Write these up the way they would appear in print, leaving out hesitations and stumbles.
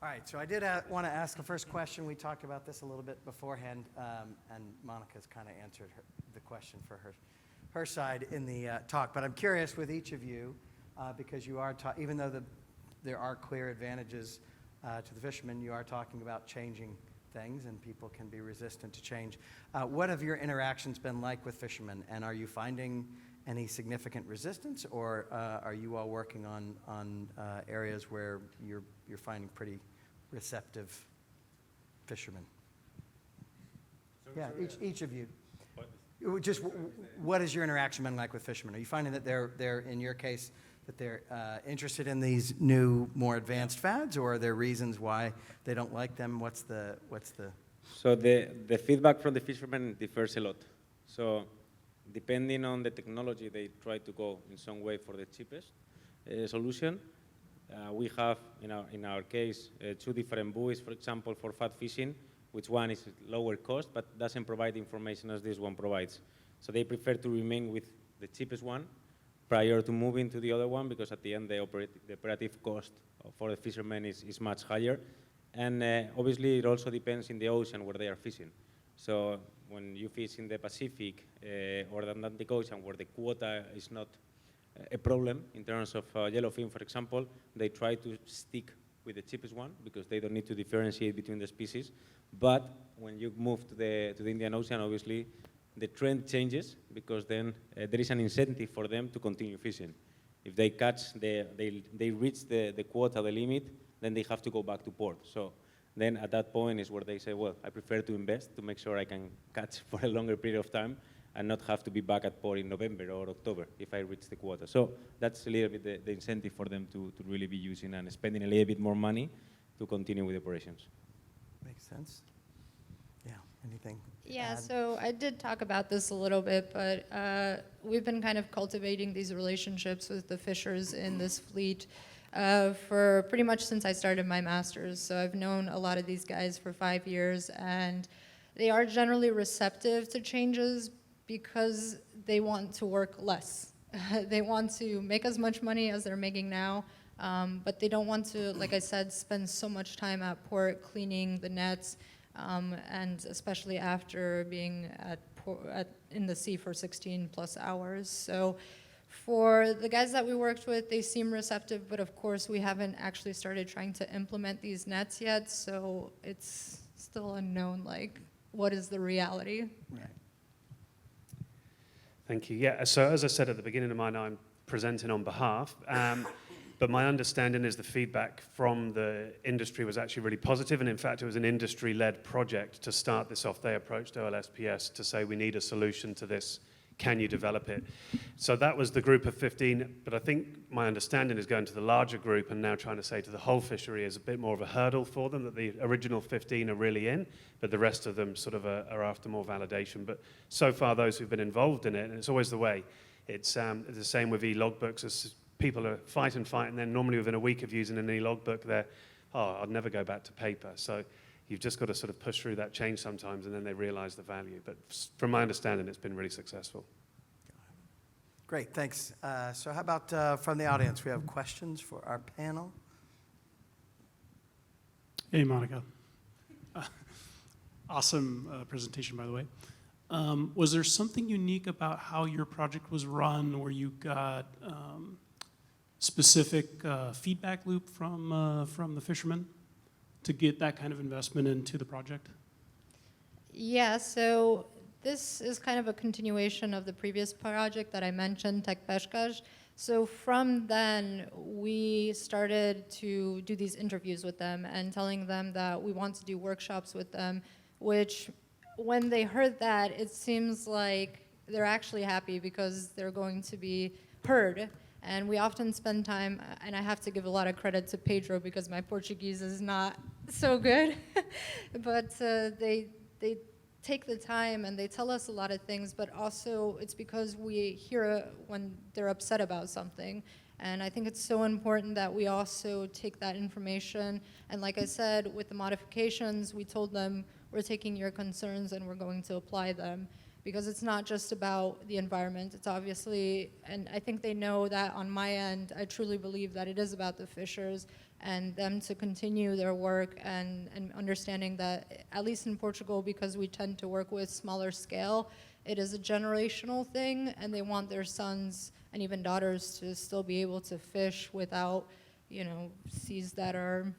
All right, so I did want to ask the first question. We talked about this a little bit beforehand, and Monica's kind of answered the question for her side in the talk. But I'm curious with each of you, because you are, even though there are clear advantages to the fishermen, you are talking about changing things, and people can be resistant to change. What have your interactions been like with fishermen, and are you finding any significant resistance, or are you all working on areas where you're finding pretty receptive fishermen? Yeah, each of you. Just what has your interaction been like with fishermen? Are you finding that they're in your case, that they're interested in these new, more advanced fads, or are there reasons why they don't like them? What's the? So the feedback from the fishermen differs a lot. So depending on the technology, they try to go in some way for the cheapest solution. We have, in our case, 2 different buoys, for example, for fat fishing, which one is lower cost, but doesn't provide information as this one provides. So they prefer to remain with the cheapest one prior to moving to the other one, because at the end, the operative cost for the fishermen is much higher. And obviously, it also depends in the ocean where they are fishing. So when you fish in the Pacific or the Atlantic Ocean, where the quota is not a problem in terms of yellowfin, for example, they try to stick with the cheapest one because they don't need to differentiate between the species. But when you move to the Indian Ocean, obviously, the trend changes because then there is an incentive for them to continue fishing. If they catch, they reach the quota, the limit, then they have to go back to port. So then at that point is where they say, well, I prefer to invest to make sure I can catch for a longer period of time and not have to be back at port in November or October if I reach the quota. So that's a little bit the incentive for them to really be using and spending a little bit more money to continue with operations. Makes sense. Yeah, anything? Yeah, so I did talk about this a little bit, but we've been kind of cultivating these relationships with the fishers in this fleet for pretty much since I started my master's. So I've known a lot of these guys for 5 years, and they are generally receptive to changes because they want to work less. They want to make as much money as they're making now, but they don't want to, like I said, spend so much time at port cleaning the nets, and especially after being in the sea for 16 plus hours. So for the guys that we worked with, they seem receptive, but of course we haven't actually started trying to implement these nets yet, so it's still unknown, like, what is the reality? Right. Thank you. Yeah, so as I said at the beginning of mine, I'm presenting on behalf, but my understanding is the feedback from the industry was actually really positive, and in fact it was an industry-led project to start this off. They approached OLSPS to say, we need a solution to this, can you develop it? So that was the group of 15, but I think my understanding is going to the larger group and now trying to say to the whole fishery is a bit more of a hurdle for them, that the original 15 are really in, but the rest of them sort of are after more validation. But so far, those who've been involved in it, and it's always the way, it's the same with e-logbooks, as people are fight, and then normally within a week of using an e-logbook, they're, oh, I'd never go back to paper. So you've just got to sort of push through that change sometimes, and then they realize the value. But from my understanding, it's been really successful. Great, thanks. So how about from the audience? We have questions for our panel. Hey, Monica. Awesome presentation, by the way. Was there something unique about how your project was run, where you got specific feedback loop from the fishermen to get that kind of investment into the project? Yeah, so this is kind of a continuation of the previous project that I mentioned, Bycatch. So from then, we started to do these interviews with them and telling them that we want to do workshops with them, which when they heard that, it seems like they're actually happy because they're going to be heard. And we often spend time, and I have to give a lot of credit to Pedro because my Portuguese is not so good, but they take the time and they tell us a lot of things, but also it's because we hear when they're upset about something. And I think it's so important that we also take that information. And like I said, with the modifications, we told them we're taking your concerns and we're going to apply them. because it's not just about the environment. It's obviously, and I think they know that on my end, I truly believe that it is about the fishers and them to continue their work and understanding that, at least in Portugal, because we tend to work with smaller scale, it is a generational thing, and they want their sons and even daughters to still be able to fish without, seas that are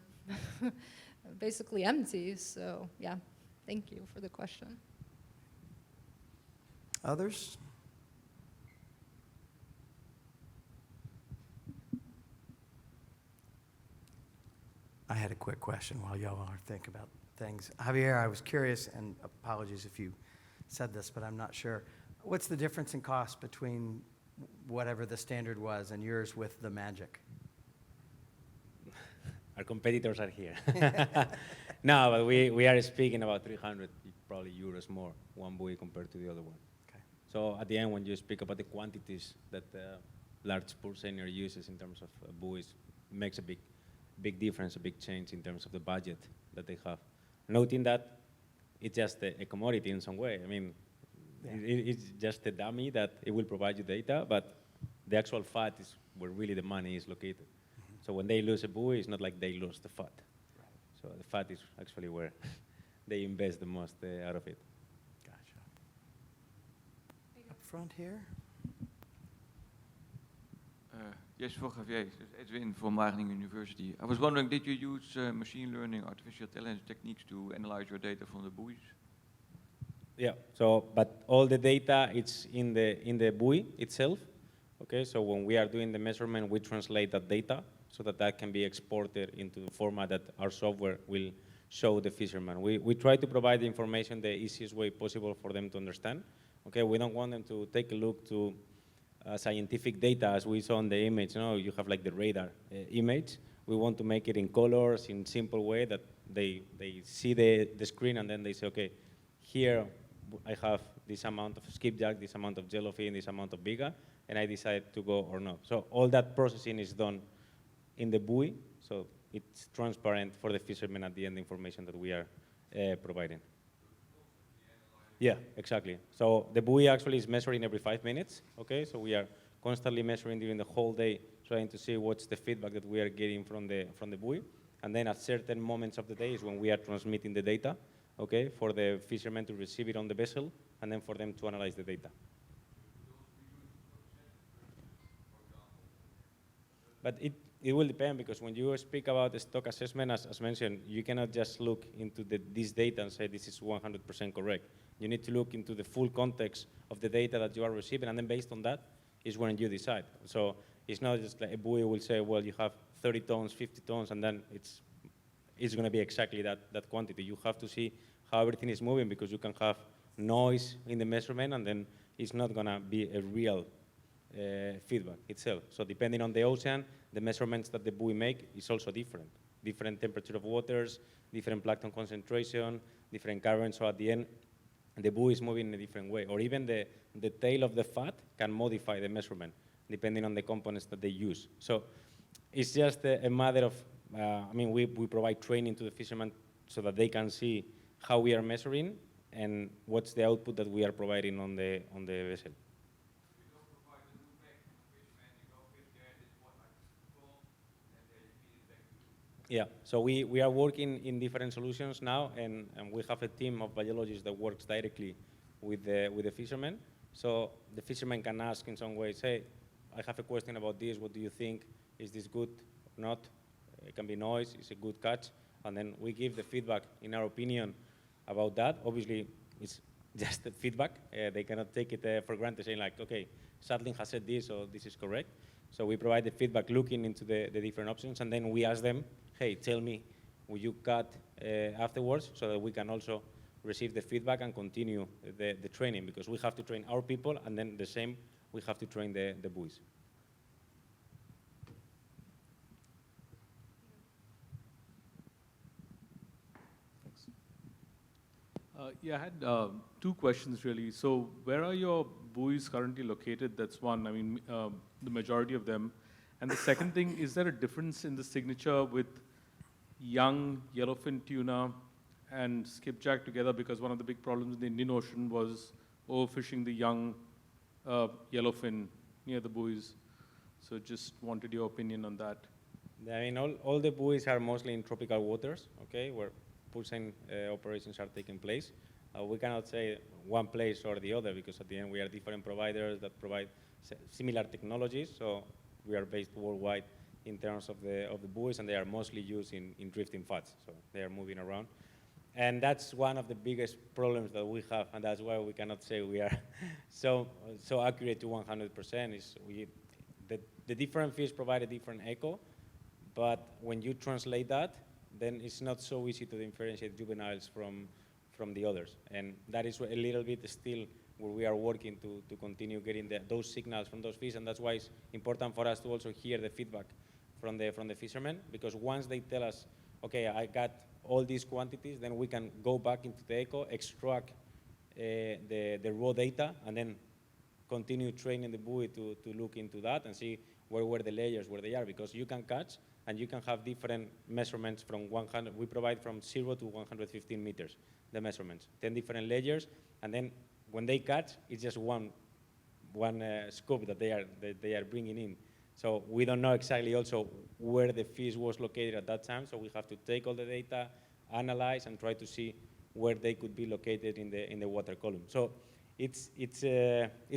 basically empty. So yeah, thank you for the question. Others? I had a quick question while y'all are thinking about things. Javier, I was curious, and apologies if you said this, but I'm not sure. What's the difference in cost between whatever the standard was and yours with the Magic? Our competitors are here. No, but we are speaking about 300 probably euros more, one buoy compared to the other one. Okay. So at the end, when you speak about the quantities that large pool senior uses in terms of buoys, it makes a big difference, a big change in terms of the budget that they have. Noting that it's just a commodity in some way. I mean, Yeah. it's just a dummy that it will provide you data, but the actual fat is where really the money is located. So when they lose a buoy, it's not like they lose the fat. Right. So the fat is actually where they invest the most out of it. Gotcha. Up front here? Yes, for Javier. This is Edwin from Wageningen University. I was wondering, did you use machine learning, artificial intelligence techniques to analyze your data from the buoys? Yeah. So, but all the data it's in the buoy itself. Okay. So when we are doing the measurement, we translate that data so that can be exported into the format that our software will show the fisherman. We try to provide the information the easiest way possible for them to understand. Okay. We don't want them to take a look to scientific data as we saw on the image. You have like the radar image. We want to make it in colors, in simple way that they see the screen and then they say, okay, here I have this amount of skipjack, this amount of yellowfin, this amount of biga, and I decide to go or not. So all that processing is done in the buoy, so it's transparent for the fishermen at the end, the information that we are providing. Yeah, exactly. So the buoy actually is measuring every 5 minutes, okay? So we are constantly measuring during the whole day, trying to see what's the feedback that we are getting from the buoy. And then at certain moments of the day is when we are transmitting the data, okay, for the fishermen to receive it on the vessel, and then for them to analyze the data. But it will depend, because when you speak about the stock assessment, as mentioned, you cannot just look into this data and say this is 100% correct. You need to look into the full context of the data that you are receiving, and then based on that is when you decide. So it's not just like a buoy will say, well, you have 30 tons, 50 tons, and then it's going to be exactly that quantity. You have to see how everything is moving, because you can have noise in the measurement, and then it's not going to be a real feedback itself. So depending on the ocean, the measurements that the buoy make is also different. Different temperature of waters, different plankton concentration, different currents. So at the end, the buoy is moving in a different way. Or even the tail of the fat can modify the measurement, depending on the components that they use. So it's just a matter of, we provide training to the fishermen so that they can see how we are measuring and what's the output that we are providing on the vessel. Yeah, so we are working in different solutions now, and we have a team of biologists that works directly with the fishermen. So the fishermen can ask in some ways, hey, I have a question about this, what do you think? Is this good or not? It can be noise, it's a good catch. And then we give the feedback, in our opinion, about that. Obviously, it's just the feedback. They cannot take it for granted, saying like, okay, Sadling has said this, so this is correct. So we provide the feedback looking into the different options, and then we ask them, hey, tell me, will you cut afterwards, so that we can also receive the feedback and continue the training, because we have to train our people, and then the same, we have to train the buoys. Yeah, I had two questions really. So where are your buoys currently located? That's one, the majority of them. And the second thing, is there a difference in the signature with young yellowfin tuna and skipjack together? Because one of the big problems in the Indian Ocean was overfishing the young yellowfin near the buoys. So just wanted your opinion on that. I mean, all the buoys are mostly in tropical waters, okay, where pulseine operations are taking place. We cannot say one place or the other because at the end we are different providers that provide similar technologies. So we are based worldwide in terms of the buoys, and they are mostly used in drifting flats. So they are moving around. And that's one of the biggest problems that we have, and that's why we cannot say we are so accurate to 100%. Is the different fish provide a different echo, but when you translate that, then it's not so easy to differentiate juveniles from the others. And that is a little bit still where we are working to continue getting those signals from those fish, and that's why it's important for us to also hear the feedback from the fishermen, because once they tell us, okay, I got all these quantities, then we can go back into the echo, extract the raw data, and then continue training the buoy to look into that and see where were the layers, where they are, because you can catch and you can have different measurements from 100, we provide from 0 to 115 meters, the measurements, 10 different layers, and then when they catch, it's just one scope that they are bringing in. So we don't know exactly also where the fish was located at that time, so we have to take all the data, analyze, and try to see where they could be located in the water column. So it's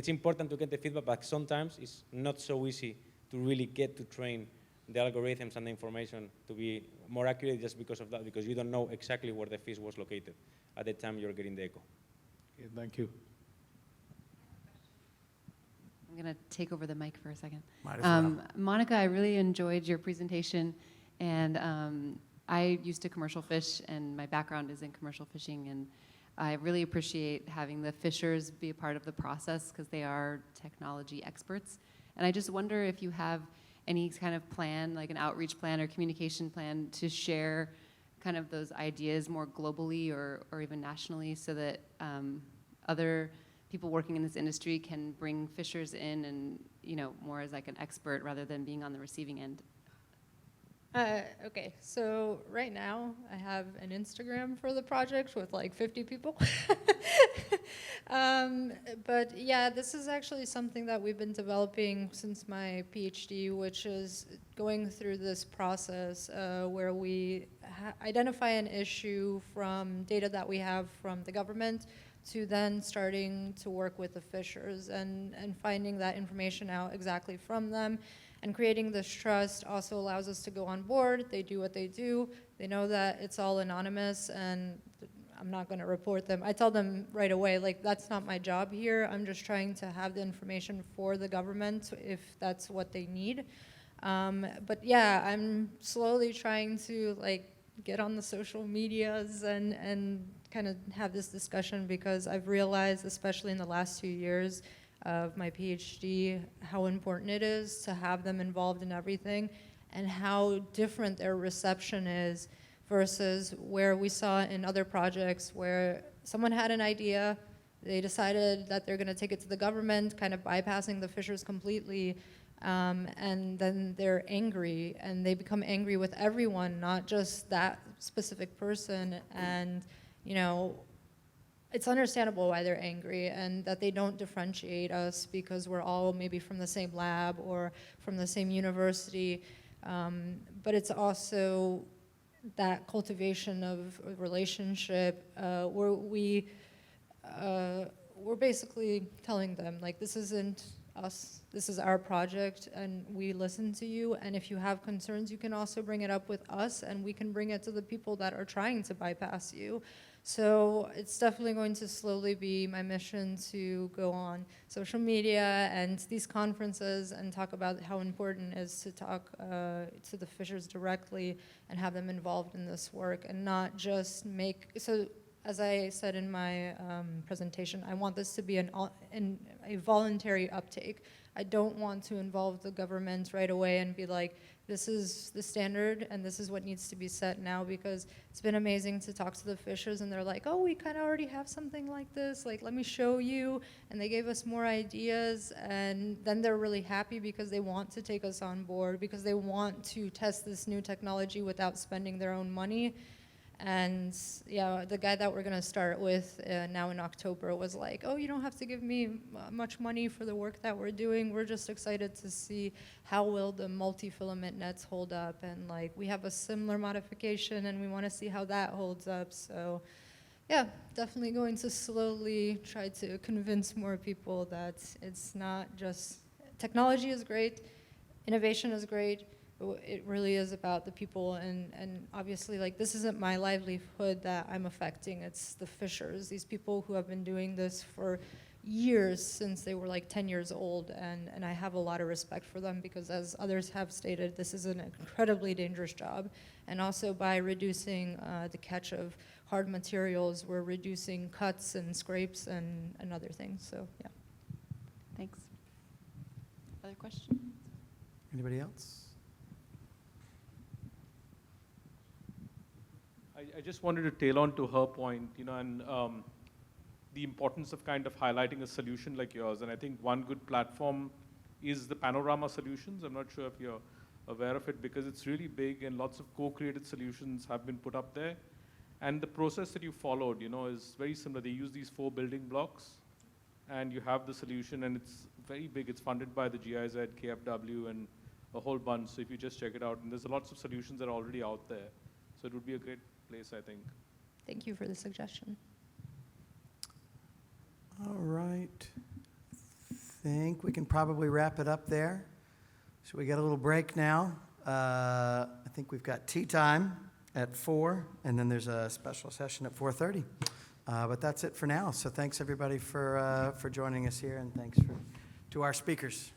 important to get the feedback, but sometimes it's not so easy to really get to train the algorithms and the information to be more accurate just because of that, because you don't know exactly where the fish was located at the time you're getting the echo. Okay, thank you. I'm going to take over the mic for a second. Might as well. Monica, I really enjoyed your presentation, and I used to commercial fish, and my background is in commercial fishing, and I really appreciate having the fishers be a part of the process because they are technology experts. And I just wonder if you have any kind of plan, like an outreach plan or communication plan, to share kind of those ideas more globally or even nationally, so that other people working in this industry can bring fishers in and, you know, more as like an expert rather than being on the receiving end. Okay, so right now I have an Instagram for the project with like 50 people. But yeah, this is actually something that we've been developing since my PhD, which is going through this process where we identify an issue from data that we have from the government to then starting to work with the fishers and finding that information out exactly from them. And creating this trust also allows us to go on board. They do what they do. They know that it's all anonymous, and I'm not going to report them. I tell them right away, like, that's not my job here. I'm just trying to have the information for the government if that's what they need. But yeah, I'm slowly trying to like get on the social medias and kind of have this discussion, because I've realized, especially in the last 2 years of my PhD, how important it is to have them involved in everything and how different their reception is versus where we saw in other projects where someone had an idea, they decided that they're going to take it to the government, kind of bypassing the fishers completely, and then they're angry, and they become angry with everyone, not just that specific person. And, you know, it's understandable why they're angry and that they don't differentiate us because we're all maybe from the same lab or from the same university. But it's also that cultivation of a relationship where we're basically telling them, like, this isn't us, this is our project, and we listen to you, and if you have concerns, you can also bring it up with us, and we can bring it to the people that are trying to bypass you. So it's definitely going to slowly be my mission to go on social media and these conferences and talk about how important it is to talk to the fishers directly and have them involved in this work, and not just make, so as I said in my presentation, I want this to be a voluntary uptake. I don't want to involve the government right away and be like, this is the standard and this is what needs to be set now, because it's been amazing to talk to the fishers and they're like, oh, we kind of already have something like this, like, let me show you. And they gave us more ideas, and then they're really happy because they want to take us on board, because they want to test this new technology without spending their own money. And yeah, the guy that we're gonna start with now in October was like, oh, you don't have to give me much money for the work that we're doing. We're just excited to see how will the multi-filament nets hold up. And like, we have a similar modification and we wanna see how that holds up. So yeah, definitely going to slowly try to convince more people that it's not just, technology is great, innovation is great, it really is about the people, and obviously, like, this isn't my livelihood that I'm affecting, it's the fishers, these people who have been doing this for years, since they were like 10 years old, and I have a lot of respect for them, because as others have stated, this is an incredibly dangerous job, and also by reducing the catch of hard materials, we're reducing cuts and scrapes and other things, so yeah. Thanks. Other questions? Anybody else? I just wanted to tail on to her point, you know, and the importance of kind of highlighting a solution like yours. And I think one good platform is the Panorama Solutions. I'm not sure if you're aware of it, because it's really big and lots of co-created solutions have been put up there. And the process that you followed, you know, is very similar. They use these 4 building blocks, and you have the solution, and it's very big. It's funded by the GIZ, KFW, and a whole bunch. So if you just check it out, and there's lots of solutions that are already out there. So it would be a great place, I think. Thank you for the suggestion. All right. Think we can probably wrap it up there. So we got a little break now. I think we've got tea time at 4, and then there's a special session at 4:30. But that's it for now. So thanks everybody for joining us here, and thanks to our speakers.